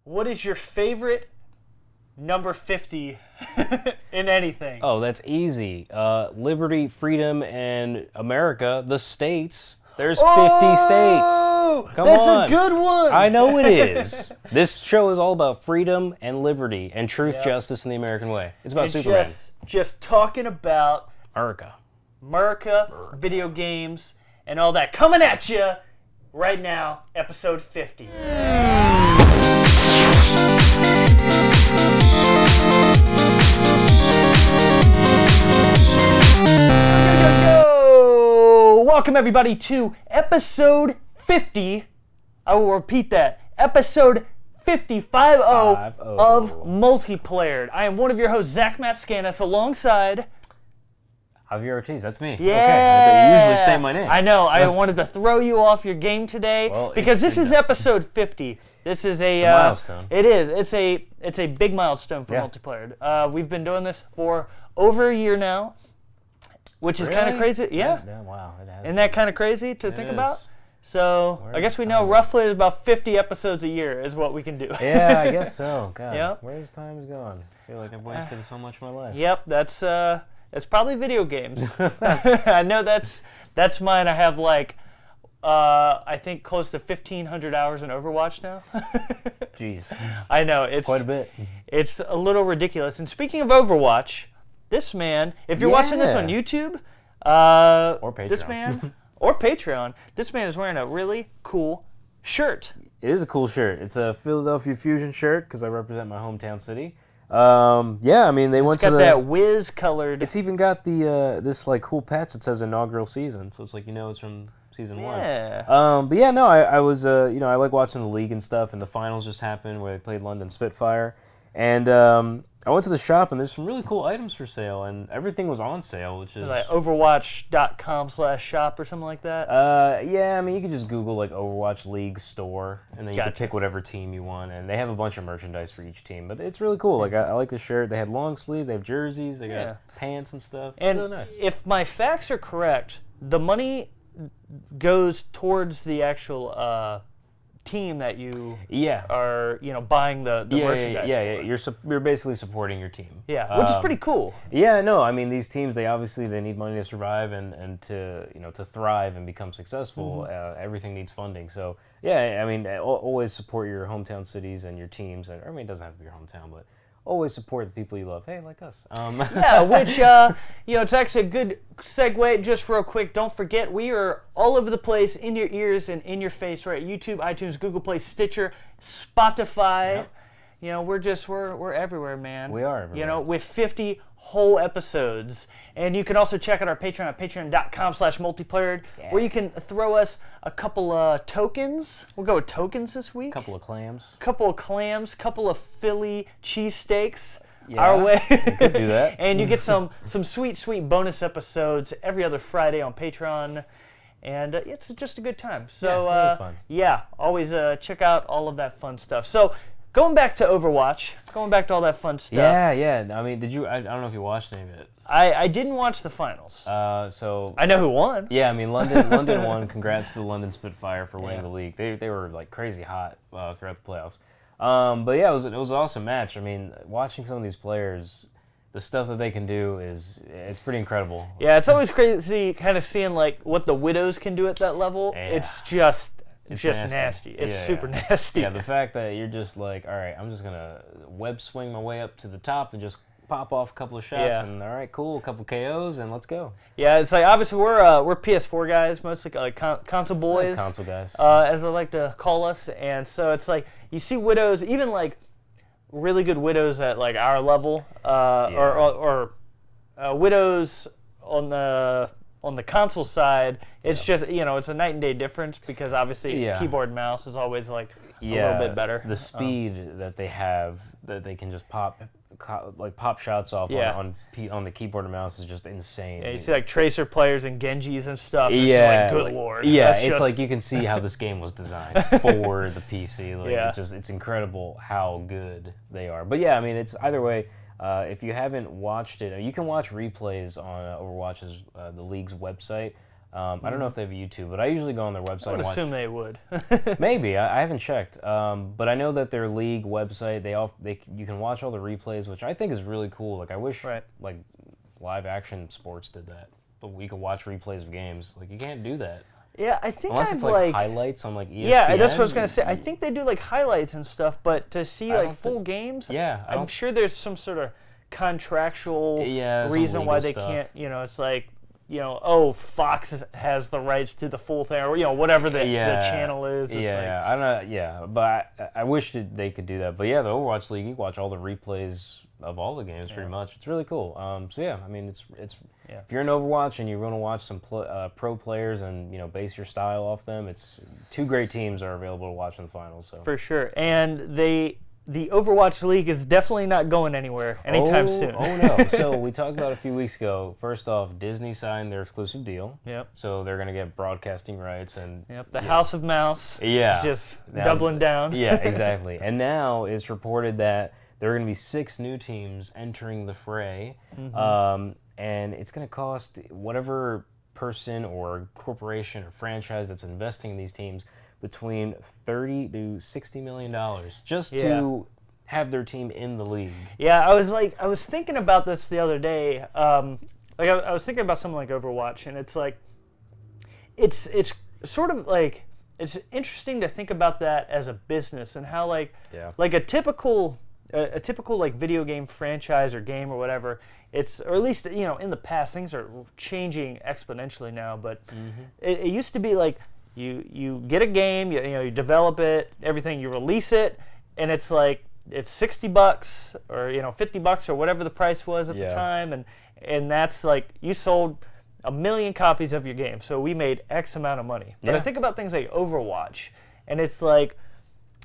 What is your favorite number 50 in anything? Oh, that's easy. Liberty, freedom, and America, the states. There's 50 states. Come on. That's a good one. I know it is. This show is all about freedom and liberty and truth, justice, and the American way. It's about Superman. Just talking about America, video games, and all that. Coming at you right now, episode 50. Welcome everybody to episode 50. I will repeat that. Episode 50 of Multiplayered. I am one of your hosts, Zach Matscanis, alongside Javier Ortiz, that's me. Yeah. Okay, you usually say my name. I know. I wanted to throw you off your game today because this is episode 50. This is it's a milestone. It is. It's a big milestone for Multiplayered. We've been doing this for over a year now, which is kind of crazy. Yeah. Wow. Isn't that kind of crazy to think about? So I guess we know roughly about 50 episodes a year is what we can do. Yeah, I guess so. God, Yep. Where's time's gone? I feel like I've wasted so much of my life. Yep, that's probably video games. I know that's mine. I have I think close to 1,500 hours in Overwatch now. Jeez. I know it's quite a bit. It's a little ridiculous. And speaking of Overwatch, this man, if you're watching this on YouTube, or Patreon. This man. Or Patreon. This man is wearing a really cool shirt. It is a cool shirt. It's a Philadelphia Fusion shirt because I represent my hometown city. I mean they went to the. It's got that whiz colored. It's even got the this cool patch that says inaugural season, so it's it's from season 1. But yeah, no, I was I like watching the league and stuff, and the finals just happened where they played London Spitfire, and I went to the shop and there's some really cool items for sale, and everything was on sale, which is like Overwatch.com/shop or something like that. Yeah, I mean you could just Google Overwatch League store, and then you can pick whatever team you want, and they have a bunch of merchandise for each team. But it's really cool. I like the shirt. They had long sleeve. They have jerseys. They got pants and stuff. It's really nice. If my facts are correct, the money goes towards the actual team that you are buying the merchandise for. You're basically supporting your team, which is pretty cool. I mean these teams they need money to survive and to to thrive and become successful. Everything needs funding, so I mean always support your hometown cities and your teams, and I mean it doesn't have to be your hometown, but always support the people you love. Hey, like us. Which it's actually a good segue. Just real quick, don't forget we are all over the place, in your ears and in your face, right? YouTube, iTunes, Google Play, Stitcher, Spotify. Yep. We're everywhere, man. We are everywhere. With 50 whole episodes. And you can also check out our Patreon at patreon.com/multiplayered, where you can throw us a couple of tokens. We'll go with tokens this week. Couple of clams, couple of Philly cheesesteaks. Our way. You could do that. And you get some sweet bonus episodes every other Friday on Patreon. And it's just a good time. So, it was fun. Always check out all of that fun stuff. So, going back to Overwatch, going back to all that fun stuff. Yeah. I mean, I don't know if you watched any of it. I didn't watch the finals. So I know who won. Yeah, I mean, London won. Congrats to the London Spitfire for winning the league. They were crazy hot throughout the playoffs. But yeah, it was an awesome match. I mean, watching some of these players, the stuff that they can do it's pretty incredible. Yeah, it's always crazy kind of seeing what the Widows can do at that level. Yeah. It's just nasty. It's super nasty. Yeah, the fact that you're just all right, I'm just gonna web swing my way up to the top and just pop off a couple of shots and all right, cool, a couple KOs and let's go. Yeah, it's obviously we're PS4 guys, mostly console boys. Console guys. As I like to call us, and so it's you see Widows, even really good Widows at our level, or Widows on the console side. It's just it's a night and day difference because obviously keyboard and mouse is always a little bit better. The speed that they have, that they can just pop shots off on the keyboard and mouse is just insane. Yeah, you see Tracer players and Genjis and stuff. It's good lord. Yeah, it's you can see how this game was designed for the PC. It's incredible how good they are. But yeah, I mean it's either way. If you haven't watched it, you can watch replays on Overwatch's the league's website. I don't know if they have YouTube, but I usually go on their website. I would and watch. assume they would. Maybe I haven't checked, but I know that their league website you can watch all the replays, which I think is really cool. Like I wish like live action sports did that, but we could watch replays of games. Like you can't do that. Yeah, I think unless it's like highlights on like ESPN. Yeah, that's what I was gonna say. I think they do like highlights and stuff, but to see like full games, I'm sure there's some sort of contractual reason why they can't. You know, it's like. Oh, Fox has the rights to the full thing, or whatever the channel is. It's I don't know. Yeah, but I wish they could do that. But yeah, the Overwatch League, you can watch all the replays of all the games pretty much. It's really cool. So yeah, I mean, it's if you're in Overwatch and you want to watch some pro players and base your style off them, it's 2 great teams are available to watch in the finals. So for sure, and the Overwatch League is definitely not going anywhere anytime soon. Oh no! So we talked about a few weeks ago. First off, Disney signed their exclusive deal. Yep. So they're going to get broadcasting rights and. Yep. The House of Mouse. Yeah. Just doubling down. Yeah, exactly. And now it's reported that there are going to be 6 new teams entering the fray, and it's going to cost whatever person or corporation or franchise that's investing in these teams between $30 to $60 million just to have their team in the league. Yeah, I was thinking about this the other day. I was thinking about something like Overwatch, and it's like, it's sort of like it's interesting to think about that as a business and how like a typical like video game franchise or game or whatever. Or at least in the past things are changing exponentially now, but it used to be like. You get a game, you develop it, everything, you release it, and it's like it's $60 or $50 or whatever the price was at the time, and that's like you sold 1 million copies of your game, so we made X amount of money. But I think about things like Overwatch, and it's like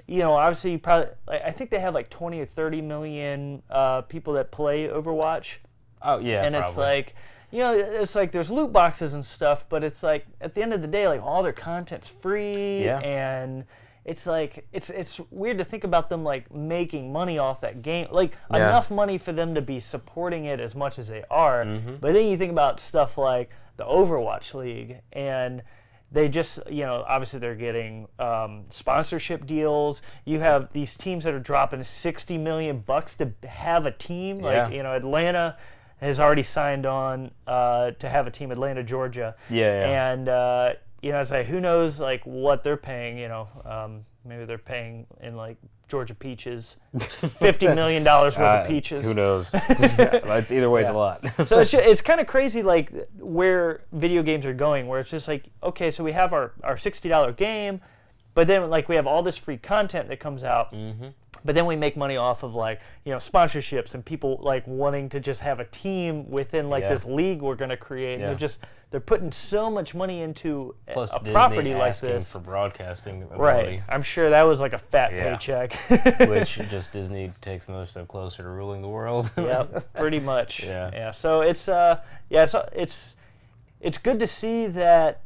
obviously you probably I think they have like 20 or 30 million people that play Overwatch. Oh yeah, and probably. It's like. It's like there's loot boxes and stuff, but it's like at the end of the day, like all their content's free, and it's like it's weird to think about them like making money off that game, like enough money for them to be supporting it as much as they are. But then you think about stuff like the Overwatch League, and they just obviously they're getting sponsorship deals. You have these teams that are dropping $60 million to have a team, like Atlanta has already signed on to have a team, Atlanta, Georgia. And it's like who knows like what they're paying. Maybe they're paying in like Georgia peaches, $50 million worth of peaches. Who knows? It's either way, it's a lot. So it's kind of crazy like where video games are going, where it's just like okay, so we have our $60 game, but then like we have all this free content that comes out. But then we make money off of like sponsorships and people like wanting to just have a team within like this league we're going to create. And they're putting so much money into Plus a Disney property like asking this for broadcasting ability. Right. I'm sure that was like a fat paycheck. Which just Disney takes another step closer to ruling the world. Yep, pretty much. Yeah. So it's it's good to see that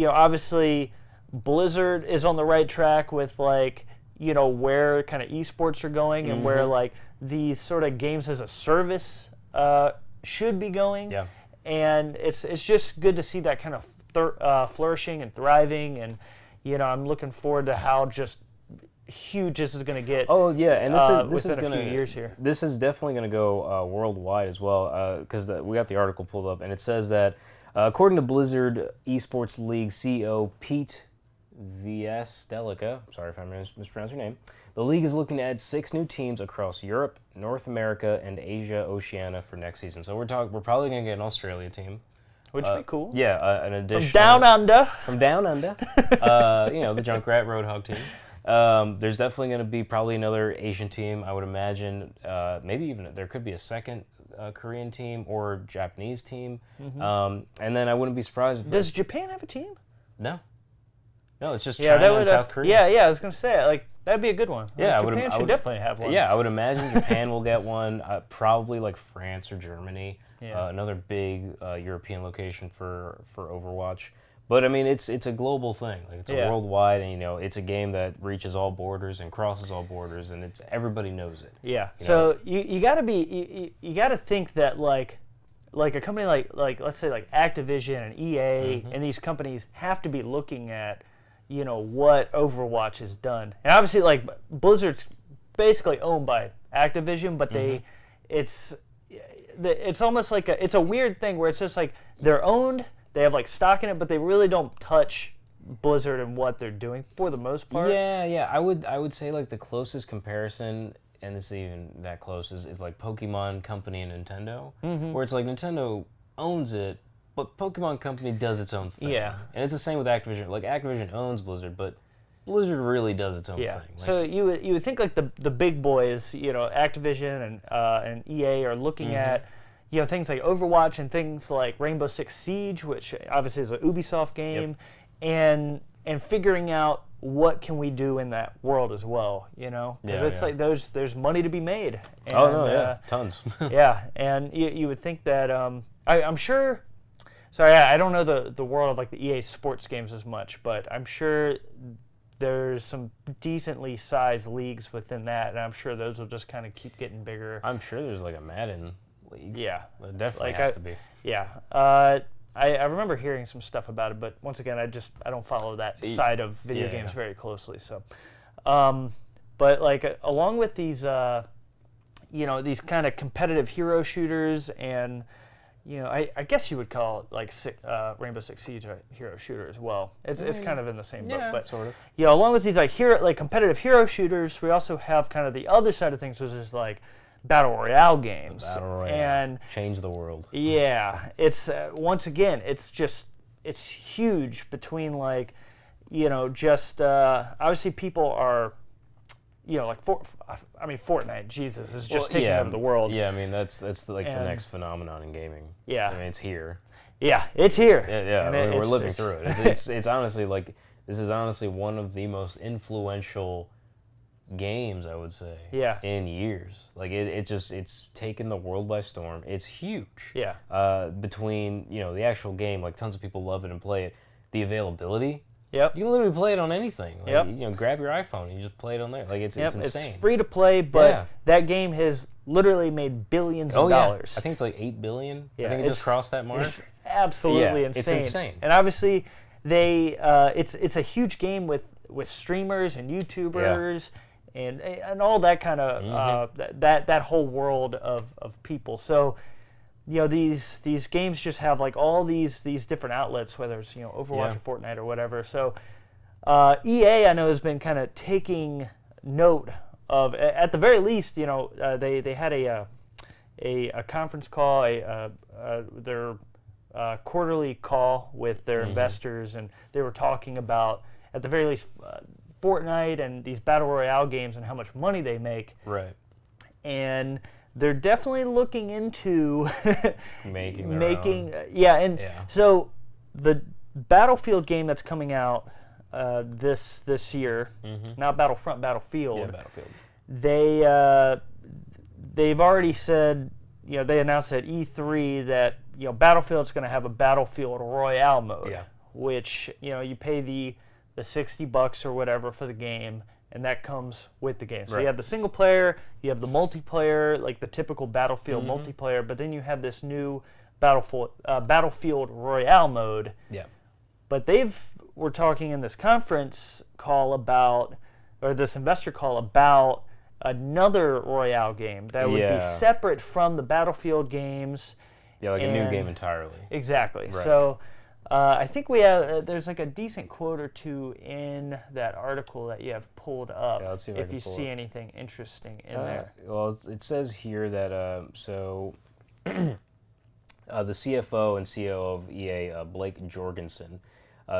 obviously Blizzard is on the right track with like where kind of esports are going and where like these sort of games as a service should be going. Yeah. And it's just good to see that kind of flourishing and thriving, and I'm looking forward to how just huge this is going to get. Oh yeah, and this is within a few years here. This is definitely going to go worldwide as well, because we got the article pulled up, and it says that according to Blizzard Esports League CEO Pete Viastelica, sorry if I mispronounced your name, the league is looking to add 6 new teams across Europe, North America, and Asia Oceania for next season. So we're probably going to get an Australia team. Which would be cool. Yeah, an additional... From down under. From down under. The Junkrat Roadhog team. There's definitely going to be probably another Asian team, I would imagine. Maybe even there could be a second Korean team or Japanese team. And then I wouldn't be surprised if... Does Japan have a team? No. No, it's just China and South Korea. Yeah, I was going to say, like, that'd be a good one. Yeah, Japan should definitely have one. Yeah, I would imagine Japan will get one, probably like France or Germany, another big European location for Overwatch. But I mean, it's a global thing. Like, it's a worldwide, and it's a game that reaches all borders and crosses all borders, and everybody knows it. Yeah. So you got to think that like like a company like let's say like Activision and EA and these companies have to be looking at, what Overwatch has done. And obviously, like, Blizzard's basically owned by Activision, but it's almost like it's a weird thing where it's just like they're owned, they have like stock in it, but they really don't touch Blizzard and what they're doing for the most part. Yeah. I would say like the closest comparison, and this isn't even that close, is like Pokemon Company and Nintendo, where it's like Nintendo owns it, but Pokemon Company does its own thing. Yeah. And it's the same with Activision. Like, Activision owns Blizzard, but Blizzard really does its own thing. Like, so you would think like the big boys, Activision and EA are looking at, things like Overwatch and things like Rainbow Six Siege, which obviously is an Ubisoft game, and figuring out what can we do in that world as well, because it's like there's money to be made. And, tons. And you would think that I'm sure. Sorry, I don't know the world of like the EA sports games as much, but I'm sure there's some decently sized leagues within that, and I'm sure those will just kind of keep getting bigger. I'm sure there's like a Madden league. Yeah. It definitely has to be. Yeah. I remember hearing some stuff about it, but once again, I don't follow that side of video games very closely. So, but like along with these, these kind of competitive hero shooters and, I guess you would call it like Rainbow Six Siege a hero shooter as well. It's kind of in the same boat, but sort of. Along with these like competitive hero shooters, we also have kind of the other side of things, which is like battle royale games. Battle royale. And change the world. Yeah, it's once again, it's huge between like, just obviously people are. Fortnite, Jesus, is just taking over the world. Yeah, I mean, that's the next phenomenon in gaming. Yeah. I mean, it's here. Yeah, it's here. Yeah, we're living through it. It's honestly like, this is honestly one of the most influential games, I would say, in years. Like, it's taken the world by storm. It's huge. Yeah. Between, the actual game, like, tons of people love it and play it. The availability. Yep. You can literally play it on anything. Like, grab your iPhone and you just play it on there. Like, it's insane. It's free to play, but that game has literally made billions of dollars. I think it's like $8 billion. Yeah, I think it just crossed that mark. It's absolutely insane. It's insane. And obviously, it's a huge game with streamers and YouTubers and all that kind of that whole world of people. So. These games just have like all these different outlets, whether it's Overwatch or Fortnite or whatever. So EA, I know, has been kind of taking note of, at the very least, they had a conference call, their quarterly call with their investors, and they were talking about, at the very least, Fortnite and these battle royale games and how much money they make. Right. And they're definitely looking into making so the Battlefield game that's coming out this year, not Battlefront, Battlefield. Yeah, Battlefield. They've already said, they announced at E3 that Battlefield's going to have a Battlefield Royale mode, which you pay the $60 or whatever for the game. And that comes with the game. So you have the single player, you have the multiplayer, like the typical Battlefield multiplayer, but then you have this new Battlefield Royale mode. Yeah. But we're talking in this conference call about, or this investor call about, another Royale game that would be separate from the Battlefield games. Yeah, like a new game entirely. Exactly. Right. So I think we have, there's like a decent quote or two in that article that you have pulled up. Yeah, let's see if you see anything interesting in there. Well, it says here that, the CFO and COO of EA, Blake Jorgensen,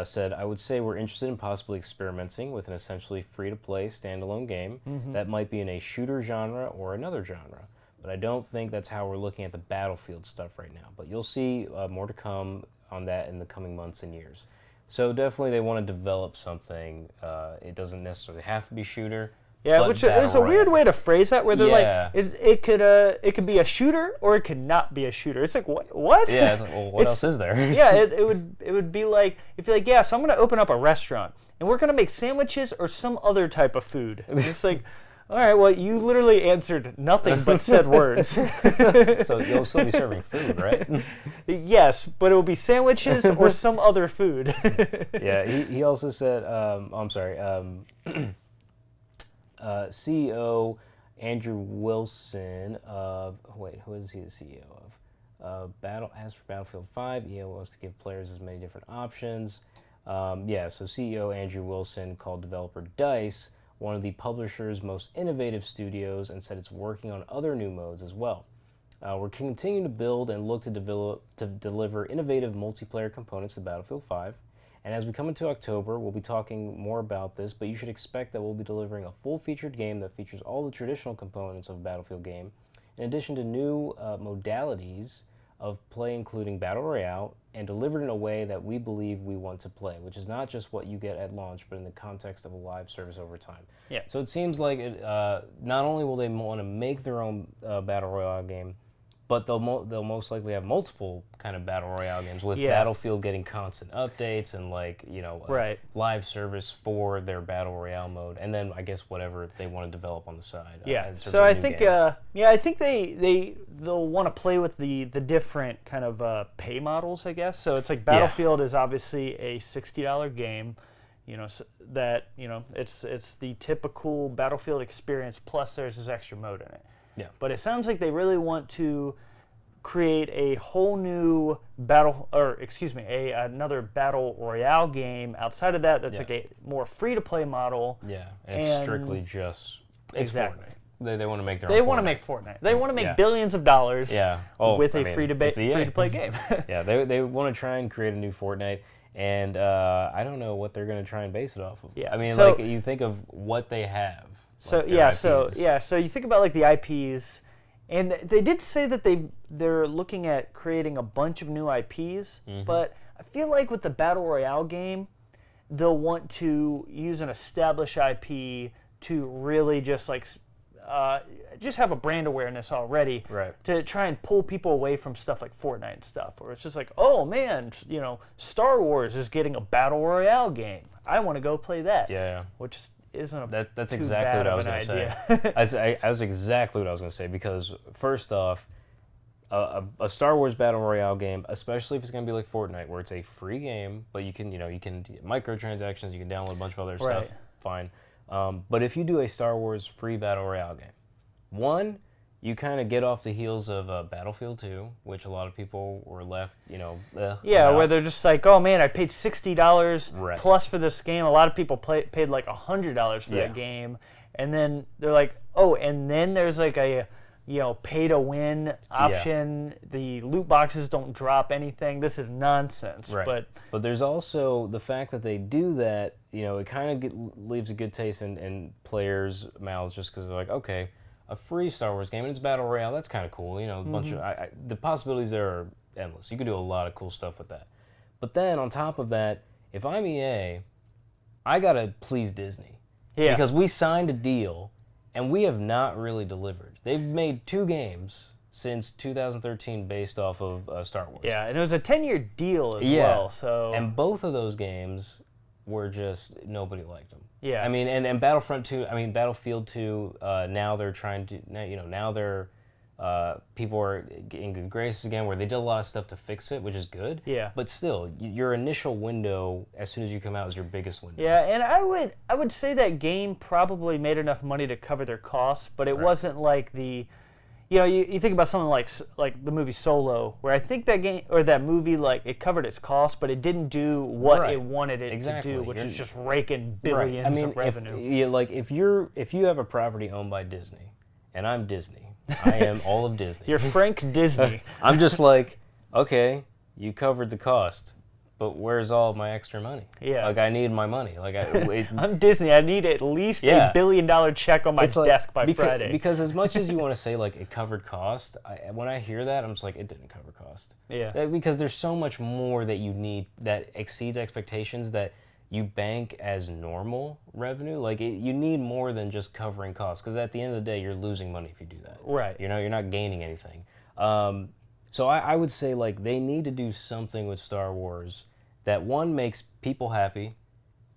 said, I would say we're interested in possibly experimenting with an essentially free-to-play standalone game that might be in a shooter genre or another genre. But I don't think that's how we're looking at the Battlefield stuff right now. But you'll see more to come on that in the coming months and years. So definitely they want to develop something. It doesn't necessarily have to be shooter. Yeah, which is a weird way to phrase that, where they're like, it could be a shooter or it could not be a shooter. It's like, what? Yeah, it's like, well, what else is there? Yeah, it would be like, if you're like, so I'm going to open up a restaurant and we're going to make sandwiches or some other type of food. And it's like, All right, well, you literally answered nothing but said words. So you'll still be serving food, right? Yes, but it will be sandwiches or some other food. Yeah, he also said, CEO Andrew Wilson of, who is he the CEO of? As for Battlefield 5, EA wants to give players as many different options. So CEO Andrew Wilson called developer DICE one of the publisher's most innovative studios and said it's working on other new modes as well. We're continuing to build and look to deliver innovative multiplayer components to Battlefield 5. And as we come into October, we'll be talking more about this, but you should expect that we'll be delivering a full-featured game that features all the traditional components of a Battlefield game, in addition to new modalities of play, including Battle Royale, and delivered in a way that we believe we want to play, which is not just what you get at launch, but in the context of a live service over time. Yeah. So it seems like not only will they want to make their own Battle Royale game, but they'll most likely have multiple kind of Battle Royale games with Battlefield getting constant updates and live service for their Battle Royale mode, and then I guess whatever they want to develop on the side. So I think they'll want to play with the different kind of pay models, I guess. So it's like Battlefield is obviously a $60 game. It's the typical Battlefield experience, plus there's this extra mode in it. Yeah. But it sounds like they really want to create a whole new another Battle Royale game outside of that that's like a more free-to-play model. Yeah, and it's strictly just Fortnite. They want to make their own. They want to make Fortnite. They want to make billions of dollars with a free-to-play game. Yeah, they want to try and create a new Fortnite, and I don't know what they're going to try and base it off of. Yeah. I mean, like, you think of what they have. So you think about like the IPs, and they did say that they're looking at creating a bunch of new IPs, but I feel like with the Battle Royale game, they'll want to use an established IP to really just like just have a brand awareness already, to try and pull people away from stuff like Fortnite and stuff, or it's just like, oh man, Star Wars is getting a Battle Royale game. I want to go play that. Yeah. Which isn't that's exactly what I was going to say. That's exactly what I was going to say, because first off, a Star Wars Battle Royale game, especially if it's going to be like Fortnite, where it's a free game, but you can microtransactions, you can download a bunch of other stuff, fine. But if you do a Star Wars free Battle Royale game, one, you kind of get off the heels of Battlefield 2, which a lot of people were left, where they're just like, oh man, I paid $60 plus for this game. A lot of people paid like $100 for that game, and then they're like, oh, and then there's like a pay to win option. The loot boxes don't drop anything. This is nonsense. But there's also the fact that they do that. It kind of leaves a good taste in players' mouths, just because they're like, okay, a free Star Wars game and it's Battle Royale, that's kind of cool. A bunch of the possibilities there are endless. You could do a lot of cool stuff with that. But then on top of that, if I'm EA, I gotta please Disney, because we signed a deal and we have not really delivered. They've made 2 games since 2013 based off of Star Wars. Yeah, and it was a 10-year deal as well. So and both of those games were just, nobody liked them. Yeah. I mean, and Battlefield 2, now they're trying to, now they're, people are in good graces again, where they did a lot of stuff to fix it, which is good. Yeah. But still, your initial window, as soon as you come out, is your biggest window. Yeah, and I would say that game probably made enough money to cover their costs, but it wasn't like the, you think about something like the movie Solo, where I think that game or that movie, like, it covered its costs, but it didn't do what it wanted it to do, which is just raking billions of revenue. If you have a property owned by Disney, and I'm Disney, I am all of Disney. You're Frank Disney. I'm just like, okay, you covered the cost, but where's all my extra money? Yeah. Like, I need my money. Like, I'm Disney. I need at least a $1 billion check on my desk by Friday. Because as much as you want to say, like, it covered cost, when I hear that, I'm just like, it didn't cover cost. Yeah. Because there's so much more that you need that exceeds expectations that you bank as normal revenue. Like, you need more than just covering costs, because at the end of the day, you're losing money if you do that. Right. You're not gaining anything. So I would say, like, they need to do something with Star Wars that, one, makes people happy,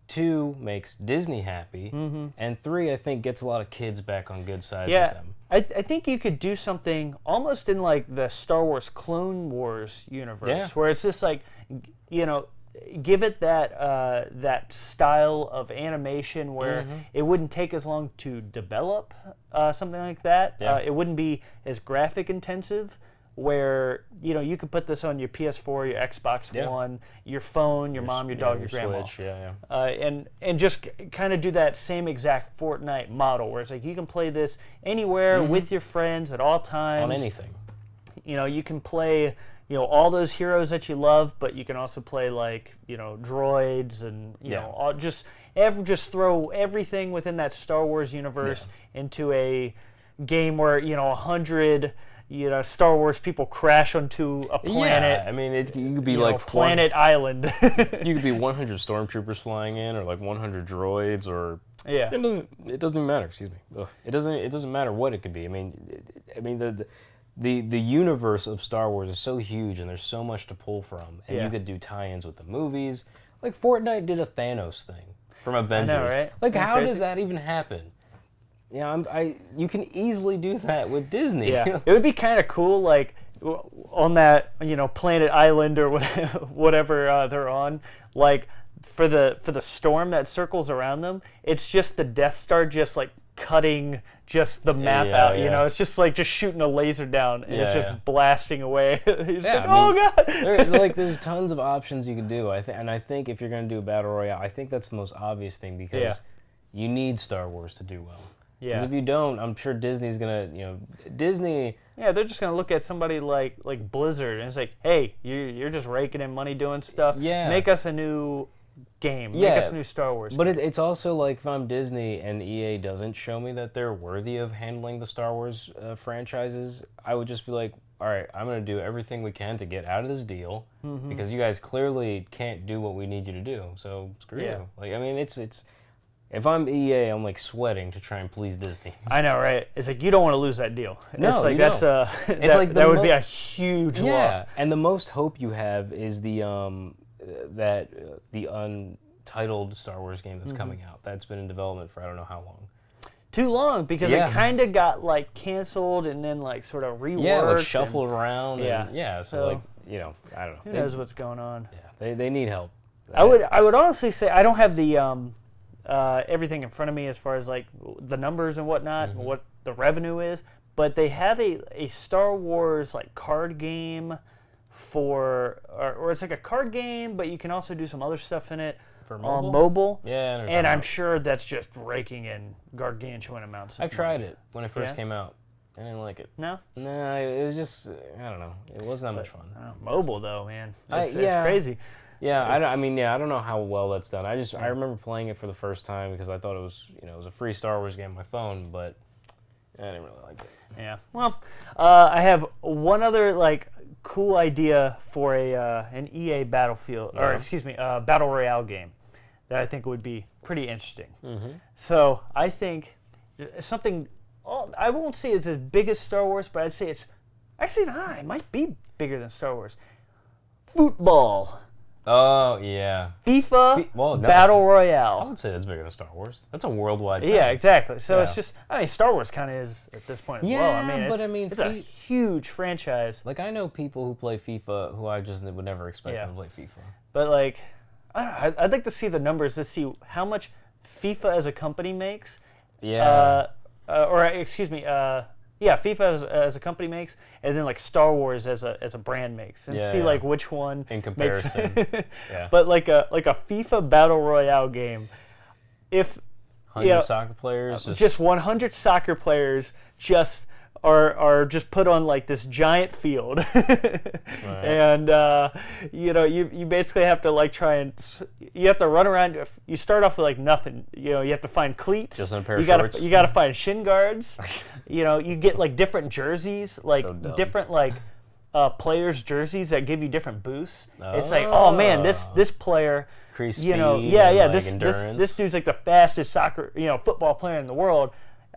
2 makes Disney happy, and 3 I think gets a lot of kids back on good sides with them. I think you could do something almost in like the Star Wars Clone Wars universe, where it's just like, you know, give it that style of animation where it wouldn't take as long to develop something like that. It wouldn't be as graphic intensive, where, you know, you could put this on your PS4, your Xbox One, your phone, your mom, your dog, your grandma, Switch, and just kind of do that same exact Fortnite model, where it's like you can play this anywhere with your friends at all times on anything. You know, you can play, you know, all those heroes that you love, but you can also play, like, you know, droids and, you know, all, just throw everything within that Star Wars universe into a game where, you know, 100, you know, Star Wars people crash onto a planet. Yeah, I mean, you could be you like know, Planet Island. You could be 100 stormtroopers flying in, or like 100 droids, or it doesn't even matter. Excuse me. Ugh. It doesn't matter what it could be. I mean, the universe of Star Wars is so huge, and there's so much to pull from, and you could do tie-ins with the movies. Like Fortnite did a Thanos thing from Avengers. I know, right? Like, how does that even happen? Yeah, you can easily do that with Disney. Yeah, it would be kind of cool, like on that, you know, Planet Island or whatever they're on. Like for the storm that circles around them, it's just the Death Star just like cutting just the map out. You know, it's just like just shooting a laser down, and it's just blasting away. You're just like, oh god! There's tons of options you can do. I think if you're gonna do a battle royale, I think that's the most obvious thing, because you need Star Wars to do well. Because if you don't, I'm sure Disney's gonna, you know, Disney. Yeah, they're just gonna look at somebody like Blizzard, and it's like, hey, you're just raking in money doing stuff. Yeah. Make us a new game. Make us a new Star Wars. But it's also like, if I'm Disney and EA doesn't show me that they're worthy of handling the Star Wars franchises, I would just be like, all right, I'm gonna do everything we can to get out of this deal, because you guys clearly can't do what we need you to do. So screw you. Like, I mean, it's. If I'm EA, I'm like sweating to try and please Disney. I know, right? It's like, you don't want to lose that deal. No, it's like, that's that would be a huge loss. And the most hope you have is the untitled Star Wars game that's coming out. That's been in development for I don't know how long. Too long, because it kind of got like canceled and then like sort of reworked. Yeah, like shuffled around. So like, you know, I don't know. Who knows what's going on? Yeah, they need help. I would honestly say, I don't have the everything in front of me as far as like the numbers and whatnot, and what the revenue is, but they have a Star Wars like card game or it's like a card game, but you can also do some other stuff in it for mobile. Mobile. Yeah, and I'm sure that's just raking in gargantuan amounts of money. I tried it when it first came out. I didn't like it. No? No, it was just, I don't know. It wasn't that much fun. Mobile though, man. It's crazy. Yeah, I don't know how well that's done. I remember playing it for the first time because I thought it was, you know, it was a free Star Wars game on my phone, but I didn't really like it. Yeah. Well, I have one other like cool idea for an EA Battlefield, or excuse me, Battle Royale game that I think would be pretty interesting. So I think something, I won't say it's as big as Star Wars, but I'd say it's actually not. It might be bigger than Star Wars. Football. Oh, yeah. FIFA Battle Royale. I would say that's bigger than Star Wars. That's a worldwide thing. Yeah, exactly. So it's just, I mean, Star Wars kind of is at this point as well. I mean, it's a huge franchise. Like, I know people who play FIFA who I just would never expect them to play FIFA. But, like, I don't know, I'd like to see the numbers to see how much FIFA as a company makes. Yeah. FIFA as a company makes, and then like Star Wars as a brand makes, and see like which one in comparison. But like a FIFA Battle Royale game, if 100 soccer players, just 100 soccer players just are just put on like this giant field, and you basically have to like you have to run around. You start off with like nothing. You have to find cleats. Just in a pair of shorts. You got to find shin guards. You get like different jerseys, like different like players' jerseys that give you different boosts. It's like, oh man, this player. Increase speed. This dude's like the fastest football player in the world.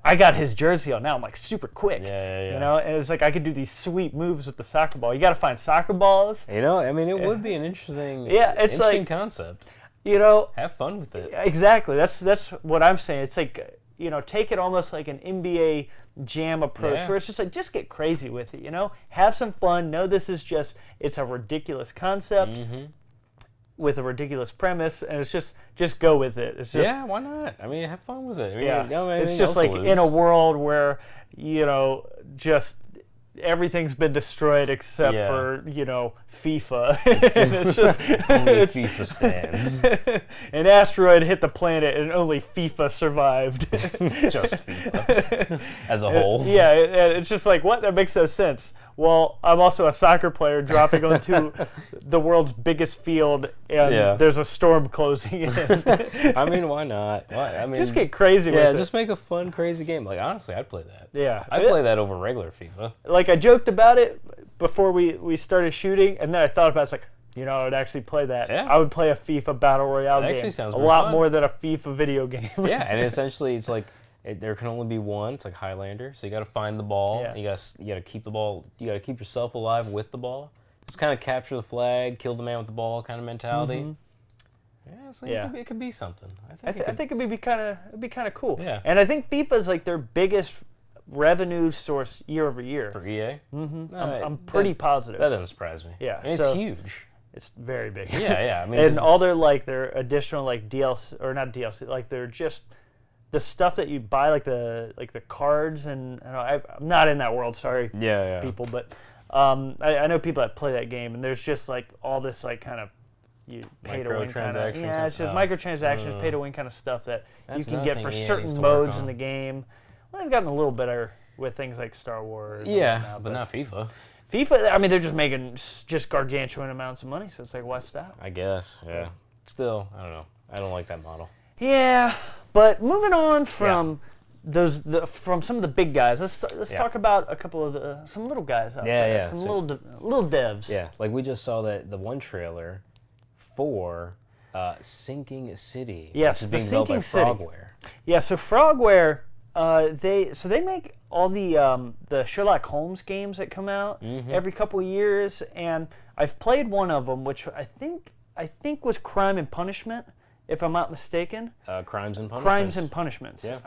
I got his jersey on now. I'm like super quick. Yeah. And it's like I could do these sweet moves with the soccer ball. You got to find soccer balls. I mean, it would be an interesting, it's interesting concept. you know, have fun with it. Exactly. That's what I'm saying. It's like, you know, take it almost like an NBA Jam approach where it's just like, just get crazy with it, you know? Have some fun. Know this is just, it's a ridiculous concept with a ridiculous premise, and it's just go with it. It's just, why not? I mean, have fun with it. I mean, yeah. It's just like in a world where, you know, just everything's been destroyed except for, you know, FIFA. And it's just only FIFA stands. An asteroid hit the planet and only FIFA survived. Just FIFA as a whole. Yeah, it's just like, what? That makes no sense. Well, I'm also a soccer player dropping onto the world's biggest field, and there's a storm closing in. I mean, why not? Why? I mean, just get crazy with it. Yeah, just make a fun, crazy game. Like, honestly, I'd play that. Yeah. I'd play that over regular FIFA. Like, I joked about it before we started shooting, and then I thought about it. It's like, you know, I would actually play that. Yeah. I would play a FIFA Battle Royale game. Actually sounds a lot fun. More than a FIFA video game. Yeah, and essentially, it's like, there can only be one. It's like Highlander, so you got to find the ball. Yeah. You got to keep the ball. You got to keep yourself alive with the ball. Just kind of capture the flag, kill the man with the ball kind of mentality. Yeah, so it could be something. I think it'd be kind of cool. Yeah. And I think FIFA is like their biggest revenue source year over year for EA. I'm pretty positive. That doesn't surprise me. Yeah, I mean, it's huge. It's very big. Yeah. I mean, and all their additional DLC, or not DLC, like they're just the stuff that you buy, like the cards, and I'm not in that world. Sorry, people, but I know people that play that game, and there's just like all this like kind of you pay to win kind of it's just microtransactions, pay to win kind of stuff that you can get for certain modes in the game. Well, they've gotten a little better with things like Star Wars. Yeah, but not FIFA. FIFA, I mean, they're just making just gargantuan amounts of money, so it's like, why stop? I guess, yeah. Still, I don't know. I don't like that model. Yeah, but moving on from from some of the big guys, let's talk about a couple of some little guys out there. Some little devs. Yeah, like we just saw the one trailer for Sinking City. Yes, which is being the developed by Sinking City. Frogware. Yeah, so Frogware, they make all the Sherlock Holmes games that come out every couple of years, and I've played one of them, which I think was Crime and Punishment, if I'm not mistaken. Crimes and Punishments. Crimes and Punishments. Yeah.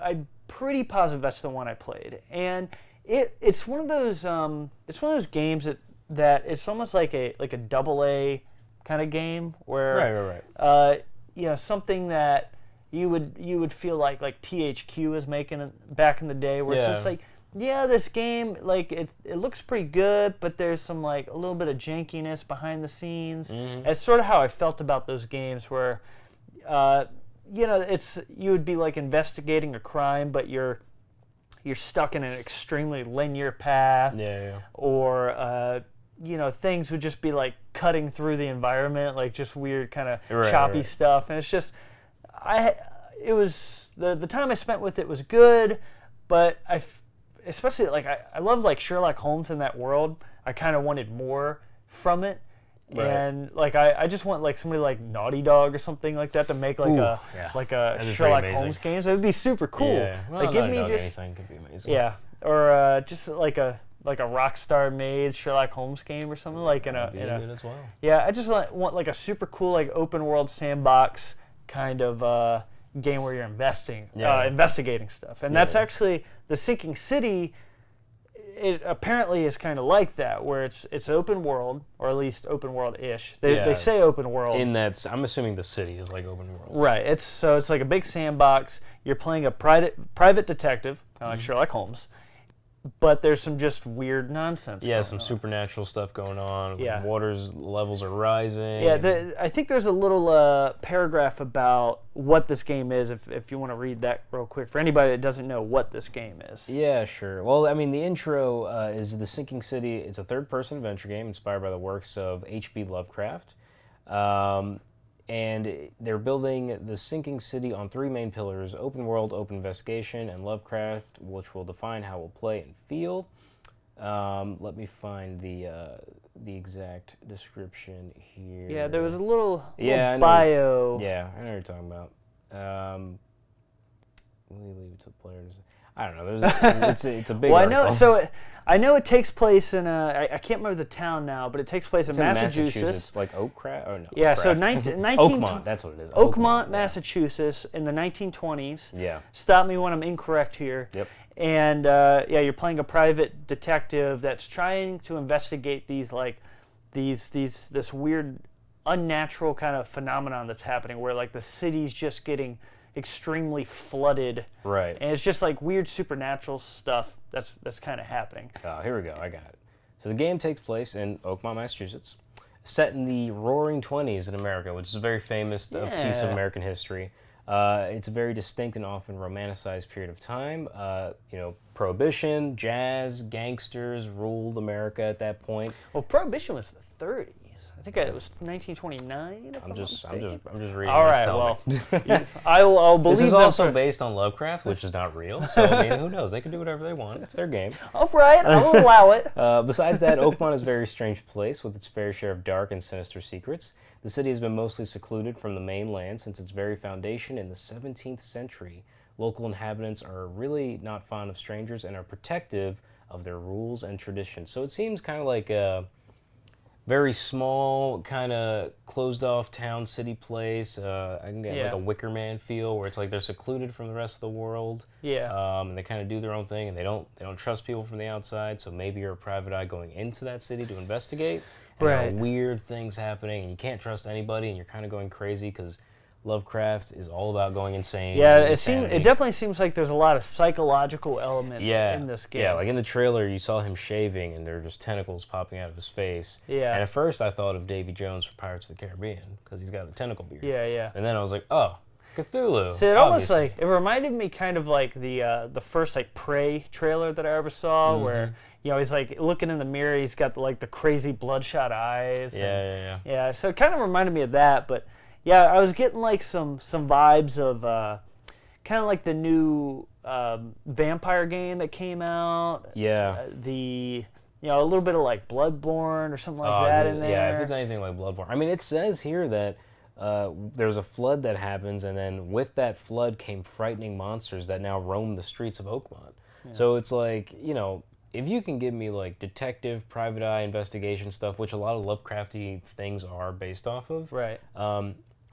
I'm pretty positive that's the one I played, and it's one of those games that it's almost like a AA kind of game where right. You know, something that you would feel like THQ was making back in the day, where it's just like, this game, like it looks pretty good, but there's some like a little bit of jankiness behind the scenes. It's sort of how I felt about those games, where you know, you would be like investigating a crime, but you're stuck in an extremely linear path. Or you know, things would just be like cutting through the environment, like just weird kind of choppy stuff, and it's just it was the time I spent with it was good, but especially like I love like Sherlock Holmes in that world. I kind of wanted more from it. And like I just want like somebody like Naughty Dog or something like that to make like a Sherlock Holmes game. So it would be super cool. Yeah. Well, like give me just anything could be amazing. Yeah, or just like a Rockstar made Sherlock Holmes game or something like in a good as well. Yeah, I just want like a super cool like open world sandbox kind of game where you're investigating stuff. And that's actually the Sinking City. It apparently is kind of like that, where it's open world, or at least open world-ish. They say open world. I'm assuming the city is like open world. Right. It's like a big sandbox. You're playing a private detective, kind of like Sherlock Holmes, but there's some just weird nonsense. Yeah, some supernatural stuff going on. Yeah. Water's levels are rising. Yeah, I think there's a little paragraph about what this game is, if you want to read that real quick, for anybody that doesn't know what this game is. Yeah, sure. Well, I mean, the intro is The Sinking City. It's a third-person adventure game inspired by the works of H.P. Lovecraft. And they're building the Sinking City on three main pillars: open world, open investigation, and Lovecraft, which will define how we'll play and feel. Let me find the exact description here. Yeah, there was a little bio. Yeah, I know what you're talking about. Let me leave it to the players. I don't know. It's a big. Well, article. I know. So I know it takes place in I can't remember the town now, but it takes place in Massachusetts. Like Oakcraft? Or no, yeah, so Oakmont, that's what it is. Oakmont, Massachusetts in the 1920s. Yeah. Stop me when I'm incorrect here. Yep. And you're playing a private detective that's trying to investigate these this weird unnatural kind of phenomenon that's happening where like the city's just getting extremely flooded. Right. And it's just like weird supernatural stuff that's kind of happening. Oh, here we go. I got it. So the game takes place in Oakmont, Massachusetts, set in the Roaring '20s in America, which is a very famous piece of American history. It's a very distinct and often romanticized period of time. Prohibition, jazz, gangsters ruled America at that point. Well, Prohibition was the 30s. I think it was 1929. I'm just reading. All right, well, I'll believe this is also based on Lovecraft, which is not real. So I mean, who knows? They can do whatever they want. It's their game. All right, I'll allow it. Besides that, Oakmont is a very strange place with its fair share of dark and sinister secrets. The city has been mostly secluded from the mainland since its very foundation in the 17th century. Local inhabitants are really not fond of strangers and are protective of their rules and traditions. So it seems kind of like a very small, kind of closed-off town, city place. I can get like a Wicker Man feel, where it's like they're secluded from the rest of the world. Yeah. And they kind of do their own thing, and they don't trust people from the outside. So maybe you're a private eye going into that city to investigate. And there are weird things happening, and you can't trust anybody, and you're kind of going crazy because Lovecraft is all about going insane. Yeah, it definitely seems like there's a lot of psychological elements in this game. Yeah, like in the trailer, you saw him shaving, and there were just tentacles popping out of his face. Yeah. And at first, I thought of Davy Jones from Pirates of the Caribbean because he's got a tentacle beard. Yeah, yeah. And then I was like, oh, Cthulhu. So it almost like it reminded me kind of like the first like Prey trailer that I ever saw, where he's like looking in the mirror, he's got like the crazy bloodshot eyes. Yeah. So it kind of reminded me of that, but. Yeah, I was getting like some vibes of kind of like the new vampire game that came out. Yeah. A little bit of like Bloodborne or something like that in there. Yeah, if it's anything like Bloodborne. I mean, it says here that there's a flood that happens, and then with that flood came frightening monsters that now roam the streets of Oakmont. Yeah. So it's like, if you can give me like detective, private eye investigation stuff, which a lot of Lovecrafty things are based off of. Right.